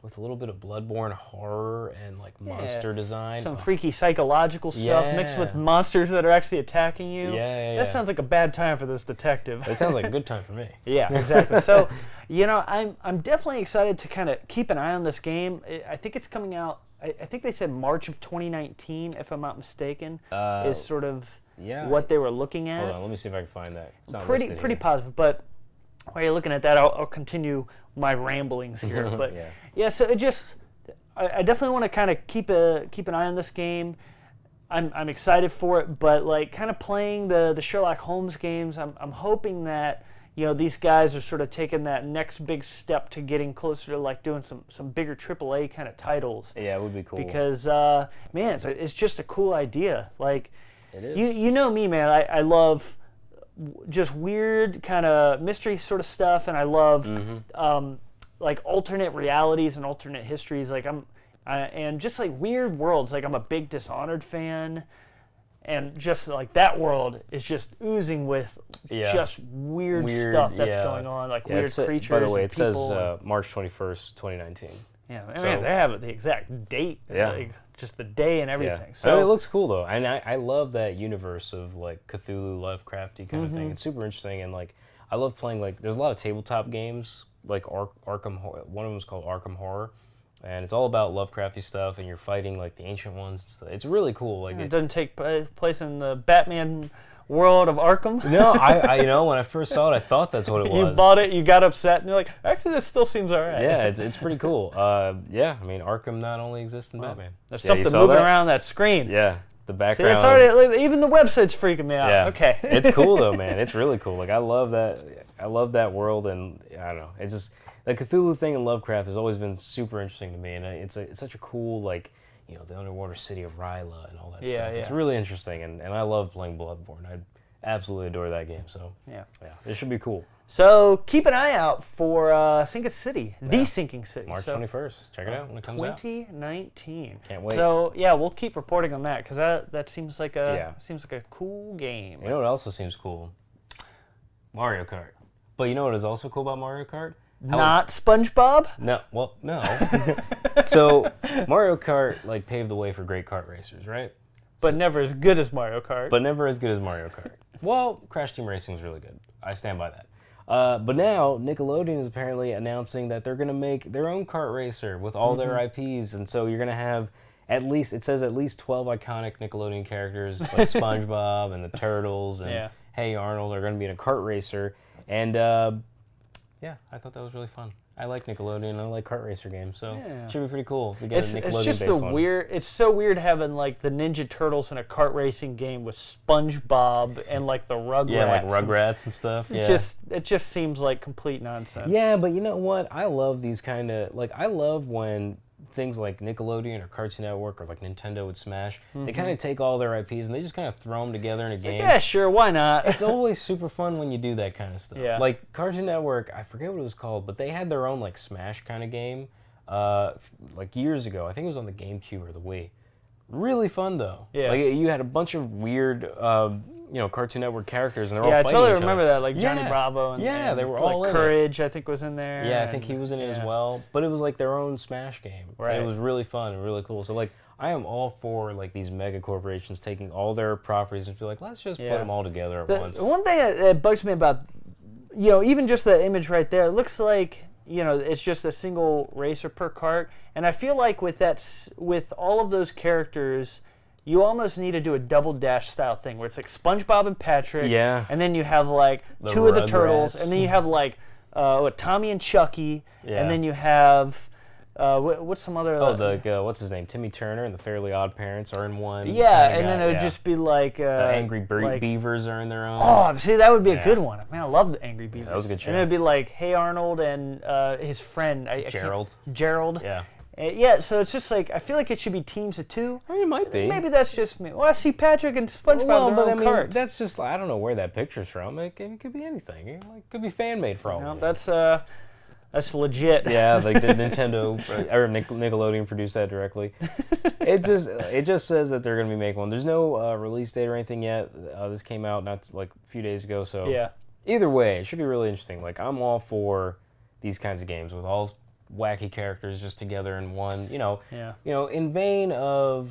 With a little bit of Bloodborne horror and like monster design. Some freaky psychological stuff mixed with monsters that are actually attacking you. That sounds like a bad time for this detective. It sounds like a good time for me. Yeah, exactly. So, I'm definitely excited to kind of keep an eye on this game. I think it's coming out, I think they said March of 2019, if I'm not mistaken, is sort of what they were looking at. Hold on, let me see if I can find that. It's not pretty positive, but while you're looking at that, I'll continue my ramblings here. But so it just, I definitely want to kind of keep an eye on this game. I'm excited for it, but like kind of playing the Sherlock Holmes games, I'm hoping that these guys are sort of taking that next big step to getting closer to like doing some bigger AAA kind of titles. Yeah, it would be cool. Because man, it's just a cool idea. Like it is. You know me, man. I love just weird kind of mystery sort of stuff, and I love like alternate realities and alternate histories. Like and just like weird worlds. Like I'm a big Dishonored fan, and just like that world is just oozing with just weird stuff that's going on, like weird creatures. By the way, it says and March 21st, 2019. Yeah, I mean, they have the exact date. Yeah. Like, just the day and everything. Yeah. So it looks cool though, and I love that universe of like Cthulhu, Lovecrafty kind of thing. It's super interesting, and like I love playing like there's a lot of tabletop games like Arkham Horror. One of them is called Arkham Horror, and it's all about Lovecrafty stuff, and you're fighting like the ancient ones. And stuff. It's really cool. Like it doesn't take place in the Batman world of Arkham. No, I when I first saw it, I thought that's what it was. You bought it, you got upset, and you're like, actually, this still seems all right. Yeah, it's pretty cool. I mean, Arkham not only exists in Batman. There's something moving around that screen. Yeah, the background. See, it's already, even the website's freaking me out. Yeah. Okay. It's cool though, man. It's really cool. Like I love that world, and I don't know. It's just the Cthulhu thing in Lovecraft has always been super interesting to me, and it's such a cool like. The underwater city of Ryla and all that stuff. It's really interesting, and I love playing Bloodborne. absolutely adore that game. So yeah, it should be cool. So keep an eye out for Sinking City, The Sinking City. March 21st. Check it out when it comes out. 2019. Can't wait. So yeah, we'll keep reporting on that because that seems like a cool game. You know what also seems cool? Mario Kart. But you know what is also cool about Mario Kart? Not SpongeBob? No. Well, no. So Mario Kart like paved the way for great kart racers, right? But never as good as Mario Kart. But never as good as Mario Kart. Well, Crash Team Racing was really good. I stand by that. But now Nickelodeon is apparently announcing that they're going to make their own kart racer with all their IPs, and so you're going to have at least 12 iconic Nickelodeon characters like SpongeBob and the Turtles and Hey Arnold are going to be in a kart racer, and I thought that was really fun. I like Nickelodeon. I like kart racer games, so it should be pretty cool if we get a Nickelodeon-based one. It's so weird having like the Ninja Turtles in a kart racing game with SpongeBob and like the Rugrats. Yeah, like Rugrats and stuff. It just seems like complete nonsense. Yeah, but you know what? I love these kind of I love when things like Nickelodeon or Cartoon Network or like Nintendo with Smash, they kind of take all their IPs and they just kind of throw them together in a game. Yeah, sure, why not? It's always super fun when you do that kind of stuff. Yeah. Like Cartoon Network, I forget what it was called, but they had their own like Smash kind of game like years ago. I think it was on the GameCube or the Wii. Really fun though. Yeah. Like you had a bunch of weird Cartoon Network characters, and they're all fighting I totally each remember other. that, like Johnny Bravo and they were all in Courage, I think, was in there. Yeah, I think he was in it as well. But it was like their own Smash game. Right. And it was really fun and really cool. So like, I am all for like these mega corporations taking all their properties and be like, let's just put them all together at once. One thing that bugs me about, even just the image right there, it looks like it's just a single racer per kart, and I feel like with all of those characters, you almost need to do a double dash style thing where it's like SpongeBob and Patrick, and then you have like two of the Turtles, and then you have like Tommy and Chucky, and then you have what's some other? What's his name? Timmy Turner and the Fairly Odd Parents are in one. Yeah, and then it would just be like the Angry Beavers are in their own. Oh, see, that would be a good one. Man, I love the Angry Beavers. That was a good show. And it would be like Hey Arnold and his friend Gerald. Gerald. Yeah. Yeah, so it's just like, I feel like it should be teams of two. I mean, it might be. Maybe that's just me. Well, I see Patrick and SpongeBob in their own karts. That's just, I don't know where that picture's from. It could be anything. It could be fan-made for all of it. That's legit. Yeah, like did Nintendo or Nickelodeon produce that directly? It just says that they're going to be making one. There's no release date or anything yet. This came out not like a few days ago, so either way, it should be really interesting. Like, I'm all for these kinds of games with all wacky characters just together in one, in vein of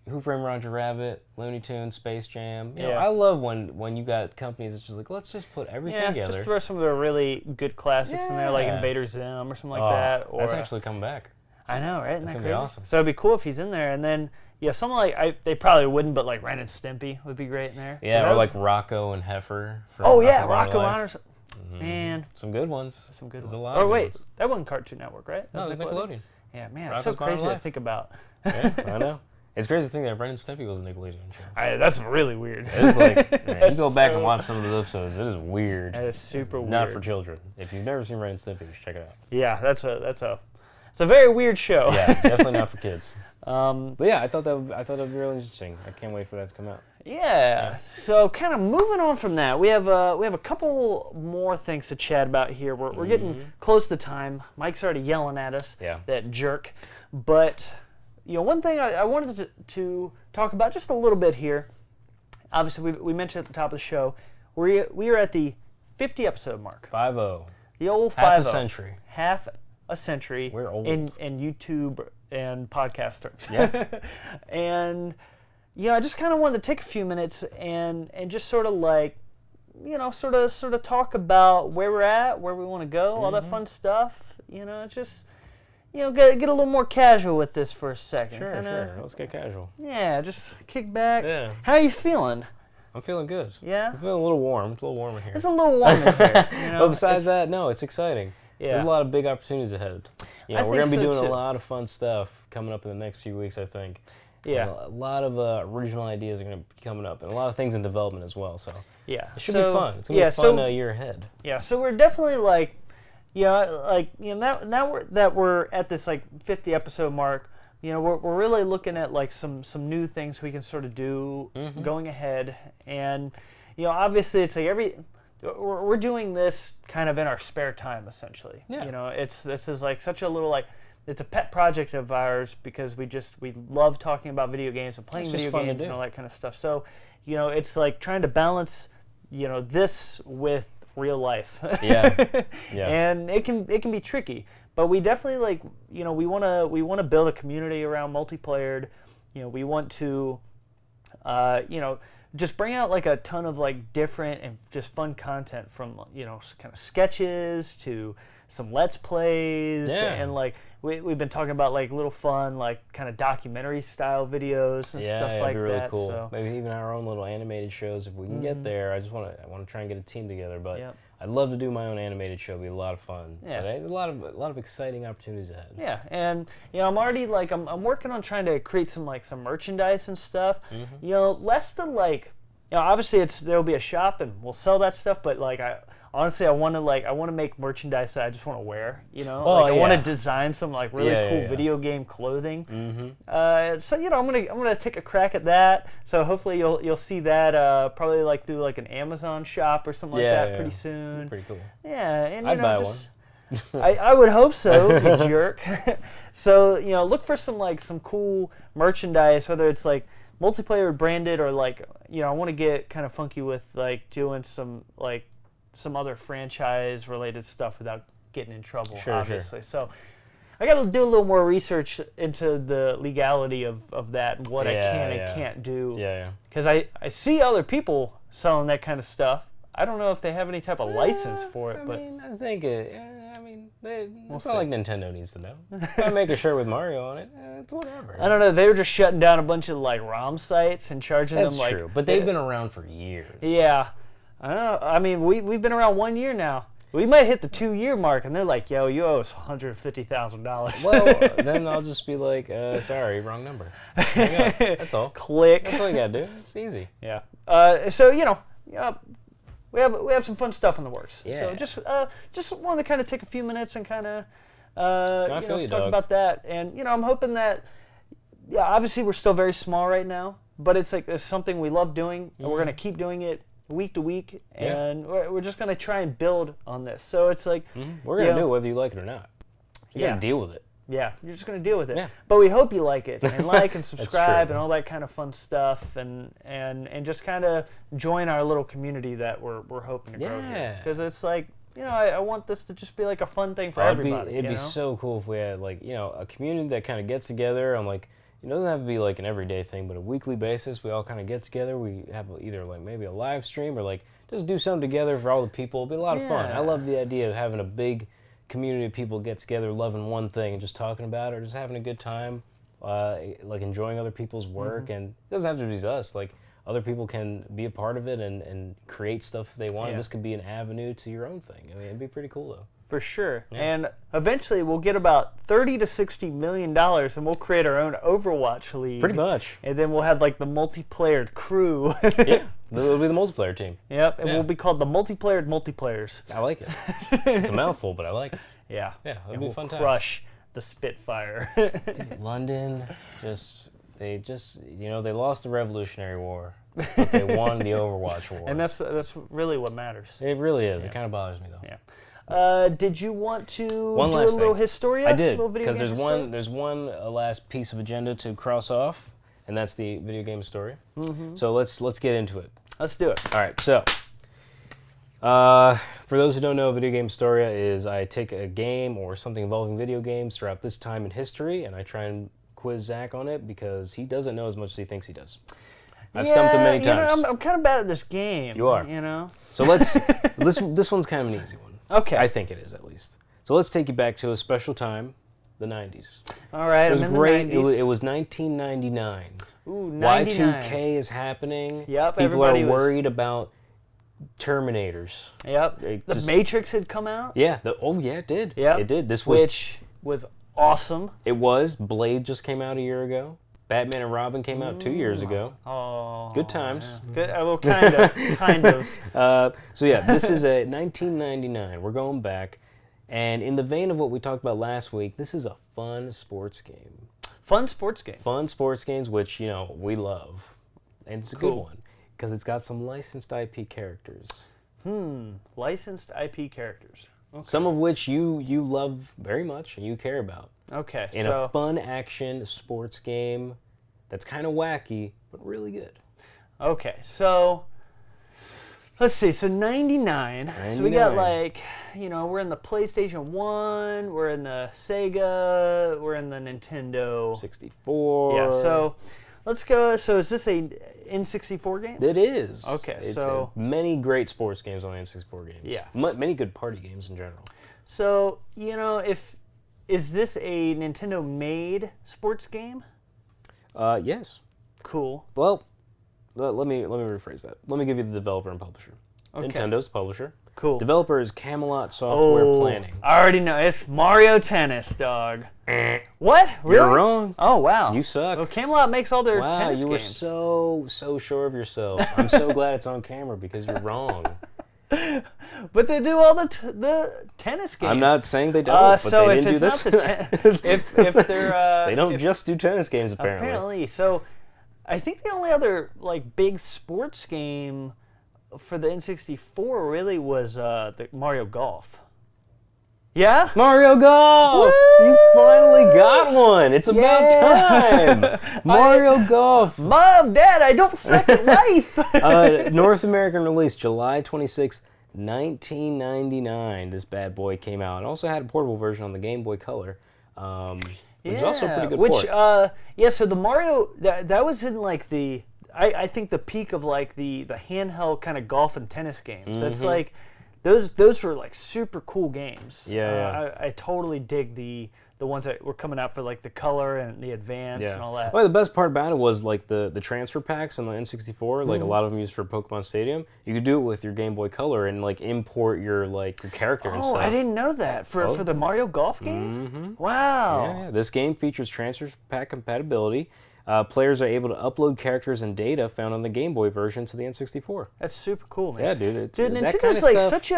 Who Framed Roger Rabbit, Looney Tunes, Space Jam. I love when you got companies that's just like, let's just put everything together. Just throw some of the really good classics in there, like Invader Zim or something like that. Or, that's actually coming back. I know, right? Isn't that crazy? Be awesome. So it'd be cool if he's in there, and then something like they probably wouldn't, but like Ren and Stimpy would be great in there. Yeah, or like Rocco and Heifer. Rocco Honors. Man, some good ones. There's a lot. Wait, that wasn't Cartoon Network, right? No, it was Nickelodeon. Yeah, man, it's so crazy to think about. Yeah, I know. It's crazy to think that Ren and Stimpy was a Nickelodeon show. That's really weird. It's like, man, you go back and watch some of those episodes. It is weird. That is super weird. Not for children. If you've never seen Ren and Stimpy, you should check it out. Yeah, it's a very weird show. Yeah, definitely not for kids. But yeah, I thought that would be really interesting. I can't wait for that to come out. Yeah. So kind of moving on from that, we have a couple more things to chat about here. We're getting close to time. Mike's already yelling at us. Yeah. That jerk. But one thing I wanted to talk about just a little bit here. Obviously, we mentioned at the top of the show, we are at the 50 episode mark. 50. The old 50. Half a century. Half a century. We're old. In YouTube and podcast terms. Yeah. And I just kind of wanted to take a few minutes and just sort of like, sort of talk about where we're at, where we want to go, all that fun stuff. Just get a little more casual with this for a second. Sure. Let's get casual. Yeah, just kick back. Yeah. How are you feeling? I'm feeling good. Yeah? I'm feeling a little warm. It's a little warm in here. It's a little warm in here. But besides that, no, it's exciting. Yeah. There's a lot of big opportunities ahead. We're think going to be so, doing too. a lot of fun stuff coming up in the next few weeks, I think. Yeah. And a lot of original ideas are going to be coming up, and a lot of things in development as well. So yeah, it should be fun. It's going to be a fun year ahead. Yeah, so we're definitely like, now we're at this like 50 episode mark. We're really looking at like some new things we can sort of do going ahead, and obviously it's like we're doing this kind of in our spare time, essentially. Yeah. This is like such a little like, it's a pet project of ours because we love talking about video games and playing video games and all that kind of stuff. So, it's like trying to balance, this with real life. Yeah. And it can be tricky, but we definitely like, we want to build a community around multiplayer. We want to, just bring out like a ton of like different and just fun content from, kind of sketches to some Let's Plays. And like we've been talking about like little fun, like kind of documentary style videos and stuff like that. Yeah, that'd be really cool. So. Maybe even our own little animated shows if we can get there. I want to try and get a team together, but I'd love to do my own animated show. It'd be a lot of fun. Yeah, but a lot of exciting opportunities ahead. Yeah, and I'm already like I'm working on trying to create some merchandise and stuff. Less than like, obviously there'll be a shop and we'll sell that stuff, but like honestly, I want to make merchandise that I just want to wear. I want to design some like really cool video game clothing. So I'm gonna take a crack at that. So hopefully you'll see that probably like through like an Amazon shop or something like that pretty soon. That's pretty cool. Yeah, and I'd buy one. I would hope so, you jerk. So look for some cool merchandise, whether it's like multiplayer branded or like I want to get kind of funky with like doing some other franchise related stuff without getting in trouble, obviously. So I got to do a little more research into the legality of that and what I can and can't do. Because I see other people selling that kind of stuff. I don't know if they have any type of license for it, but I think it's not like Nintendo needs to know. If I make a shirt with Mario on it, it's whatever. I don't know. They were just shutting down a bunch of like ROM sites and charging them like. That's true, but they've been around for years. Yeah. I don't know. I mean, we've been around 1 year now. We might hit the 2-year mark, and they're like, "Yo, you owe us $150,000." Well, then I'll just be like, "Sorry, wrong number." That's all. Click. That's all you gotta do. It's easy. Yeah. So we have some fun stuff in the works. Yeah. So just wanted to kind of take a few minutes and kind of talk about that, and I'm hoping that obviously we're still very small right now, but it's something we love doing, and we're gonna keep doing it week to week, and we're just going to try and build on this. So it's like... We're going to do it whether you like it or not. You got to deal with it. Yeah, you're just going to deal with it. Yeah. But we hope you like it, and like and subscribe and all that kind of fun stuff, and just kind of join our little community that we're hoping to grow here. Because it's like, I want this to just be like a fun thing for everybody. It'd be so cool if we had like, a community that kind of gets together. I'm like, it doesn't have to be like an everyday thing, but a weekly basis, we all kind of get together. We have either like maybe a live stream or like just do something together for all the people. It'll be a lot of fun. I love the idea of having a big community of people get together, loving one thing and just talking about it, or just having a good time, like enjoying other people's work. And it doesn't have to be us. Like other people can be a part of it and create stuff if they want. Yeah. This could be an avenue to your own thing. I mean, it'd be pretty cool though. For sure. Yeah. And eventually we'll get about $30 to $60 million and we'll create our own Overwatch league. Pretty much. And then we'll have like the multiplayer crew. Yeah, it'll be the multiplayer team. Yep, and we'll be called the multiplayer multiplayers. I like it. It's a mouthful, but I like it. Yeah. Yeah, it'll be fun times. Crush the Spitfire. Dude, London, they lost the Revolutionary War, but they won the Overwatch War. And that's really what matters. It really is. Yeah. It kind of bothers me though. Yeah. Did you want to do a little Historia? I did, because there's one last piece of agenda to cross off, and that's the video game story. So let's get into it. Let's do it. All right. So, for those who don't know, video game Historia is I take a game or something involving video games throughout this time in history, and I try and quiz Zach on it because he doesn't know as much as he thinks he does. I've stumped him many times. I'm kind of bad at this game. You are. So this one's kind of an easy one. Okay. I think it is, at least. So let's take you back to a special time, the 90s. All right, it was great. The 90s. It was 1999. Ooh, 99. Y2K is happening. Yep, People are worried about Terminators. Yep. The Matrix had come out. Yeah. It did. Yep. It did. Which was awesome. It was. Blade just came out a year ago. Batman and Robin came out 2 years ago. Oh. Good times. Yeah. Good. Well, kind of. So yeah, this is a 1999. We're going back, and in the vein of what we talked about last week, this is a fun sports game. Fun sports game. Fun sports games, which we love, and it's a good one Because it's got some licensed IP characters. Licensed IP characters. Okay. Some of which you love very much and you care about. Okay, In a fun action sports game that's kind of wacky, but really good. Okay, so let's see. So 99. So we got like, we're in the PlayStation 1, we're in the Sega, we're in the Nintendo 64. Yeah, so let's go. So is this a N64 game? It is. Okay, so many great sports games on the N64 games. Yeah. Many good party games in general. So, is this a Nintendo-made sports game? Yes. Cool. Well, let me rephrase that. Let me give you the developer and publisher. Okay. Nintendo's the publisher. Cool. Developer is Camelot Software Planning. I already know. It's Mario Tennis, dog. What? Really? You're wrong. Oh, wow. You suck. Well, Camelot makes all their tennis games. Wow, you were so sure of yourself. I'm so glad it's on camera because you're wrong. But they do all the tennis games. I'm not saying they don't, but so they if didn't do it's this. Not if they're they don't just do tennis games apparently. Apparently, so I think the only other like big sports game for the N64 really was the Mario Golf. Yeah? Mario Golf! Woo! You finally got one! It's about time! Mario Golf! Mom, Dad, I don't suck at life! North American release, July 26th, 1999. This bad boy came out. And also had a portable version on the Game Boy Color. Which is also a pretty good port. So the Mario, that was in like I think the peak of like the handheld kind of golf and tennis games. So it's like those were like super cool games. I totally dig the ones that were coming out for like the color and the advance and all that. Well, the best part about it was like the transfer packs on the N64. Like a lot of them used for Pokemon Stadium. You could do it with your Game Boy Color and like import your character and stuff. Oh, I didn't know that for the Mario Golf game. Wow. Yeah. This game features transfer pack compatibility. Players are able to upload characters and data found on the Game Boy version to the N64. That's super cool, man. Yeah, dude. Nintendo's kind of like stuff.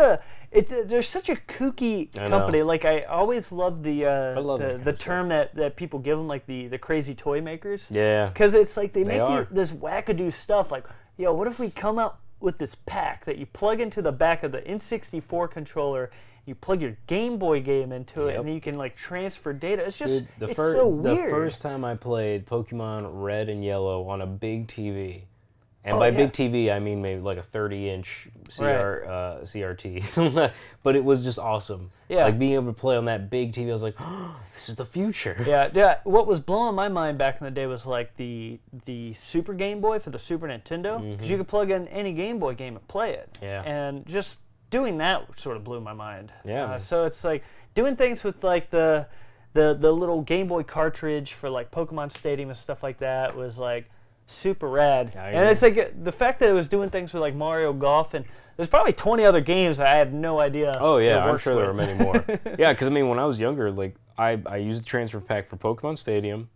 they're such a kooky company. Like I always love the term that people give them, like the crazy toy makers. Yeah. Because it's like they make this wackadoo stuff. Like, what if we come out with this pack that you plug into the back of the N64 controller? You plug your Game Boy game into it, and you can like transfer data. It's just so weird. The first time I played Pokemon Red and Yellow on a big TV, and by big TV I mean maybe like a 30-inch CRT, but it was just awesome. Yeah, like being able to play on that big TV, I was like, oh, this is the future. Yeah. What was blowing my mind back in the day was like the Super Game Boy for the Super Nintendo, because you could plug in any Game Boy game and play it. Yeah, and just doing that sort of blew my mind. Yeah. So it's like doing things with like the little Game Boy cartridge for like Pokemon Stadium and stuff like that was like super rad. And it's like the fact that it was doing things with like Mario Golf, and there's probably 20 other games that I had no idea. Oh yeah, I'm sure there were many more. Yeah, because I mean when I was younger, like I used the transfer pack for Pokemon Stadium,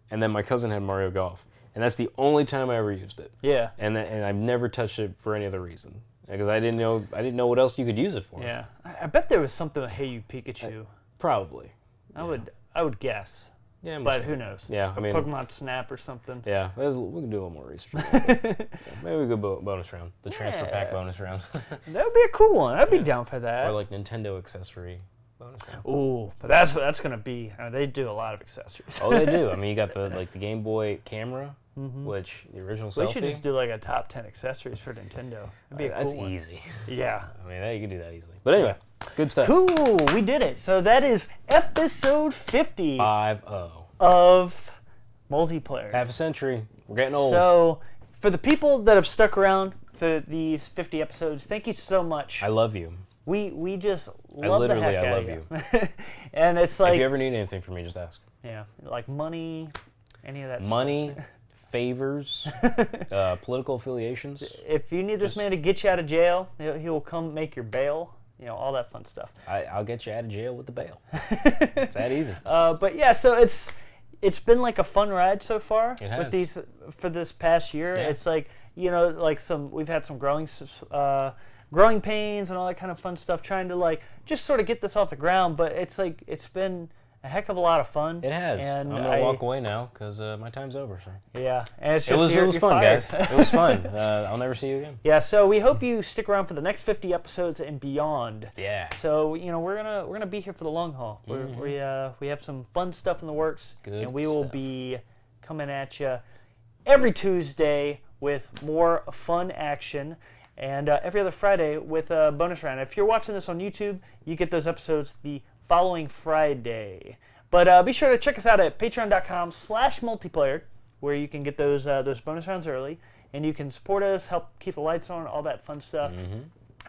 and then my cousin had Mario Golf, and that's the only time I ever used it. Yeah. And I've never touched it for any other reason. Because I didn't know what else you could use it for. Yeah, I bet there was something with Hey You Pikachu. Probably. I would guess. Yeah, but who knows? Yeah, I mean Pokemon Snap or something. Yeah, we can do a little more research. Maybe we go bonus round, the transfer pack bonus round. That would be a cool one. I'd be down for that. Or like Nintendo accessory bonus round. Ooh, but that's gonna be. They do a lot of accessories. Oh, they do. I mean, you got the Game Boy camera. Which the original selfie. We should just do like a top 10 accessories for It'd be a cool That's one. easy. Yeah. I mean, you can do that easily. But anyway, good stuff. Cool, we did it. So that is episode 50 50 of multiplayer. Half a century. We're getting old. So for the people that have stuck around for these 50 episodes, thank you so much. I love you. We just love the heck out of you. you. And it's like, if you ever need anything from me, just ask. Yeah, like money, any of that money, stuff. Favors, political affiliations. If you need this man to get you out of jail, he will come make your bail. All that fun stuff. I'll get you out of jail with the bail. It's that easy. But yeah, so it's been like a fun ride so far. It has. With these for this past year. Yeah. It's like like we've had some growing pains and all that kind of fun stuff, trying to like just sort of get this off the ground. But it's like it's been a heck of a lot of fun. It has. And I'm going to walk away now because my time's over. So. Yeah. And it's just, it was fun, fired. guys. It was fun. I'll never see you again. Yeah, so we hope you stick around for the next 50 episodes and beyond. Yeah. So, we're gonna be here for the long haul. We have some fun stuff in the works. Good and we will be coming at you every Tuesday with more fun action, and every other Friday with a bonus round. If you're watching this on YouTube, you get those episodes the following Friday. But be sure to check us out at patreon.com/multiplayer, where you can get those bonus rounds early, and you can support us, help keep the lights on, all that fun stuff.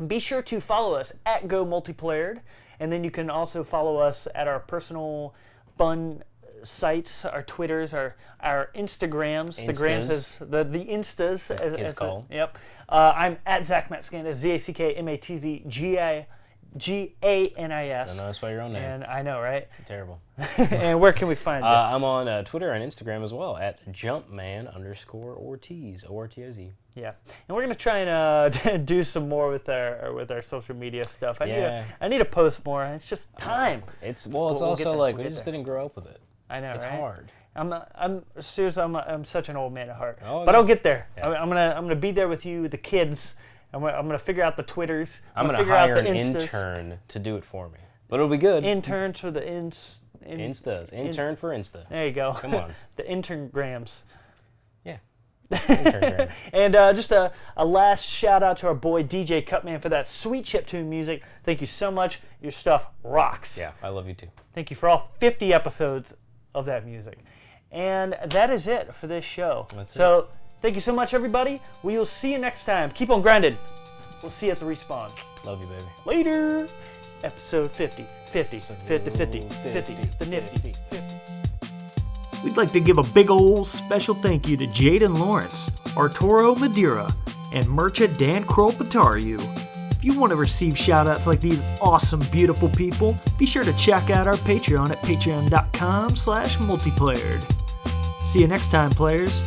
Be sure to follow us at GoMultiplayered, and then you can also follow us at our personal fun sites, our Twitters, our Instagrams. Instas. The Grams is the Instas. As the kids call them. Yep. I'm at Zack Matzganis, ZackMatzganis. Don't know, spell your own name. And I know, right? Terrible. And where can we find you? I'm on Twitter and Instagram as well at Jumpman_Ortiz, O-R-T-I-Z. Yeah, and we're gonna try and do some more with our social media stuff. I need to post more. It's just time. It's also like we just didn't grow up with it. I know, it's right? hard. I'm serious. I'm such an old man at heart. Oh, but yeah. I'll get there. Yeah. I'm gonna be there with you, the kids. I'm gonna figure out the Twitters. I'm gonna hire an intern to do it for me, but it'll be good. Intern for the Instas. Intern for Insta. There you go. Come on. The interngrams. Yeah. Interngram. And just a last shout out to our boy DJ CUTMAN for that sweet chiptune music. Thank you so much. Your stuff rocks. Yeah, I love you too. Thank you for all 50 episodes of that music. And that is it for this show. So thank you so much, everybody. We will see you next time. Keep on grinding. We'll see you at the respawn. Love you, baby. Later. Episode 50. 50. 50. 50. 50. The nifty. 50. We'd like to give a big ol' special thank you to Jaden Lawrence, Arturo Madeira, and Mercha Dan Kropatariu. If you want to receive shoutouts like these awesome, beautiful people, be sure to check out our Patreon at patreon.com/multiplayered. See you next time, players.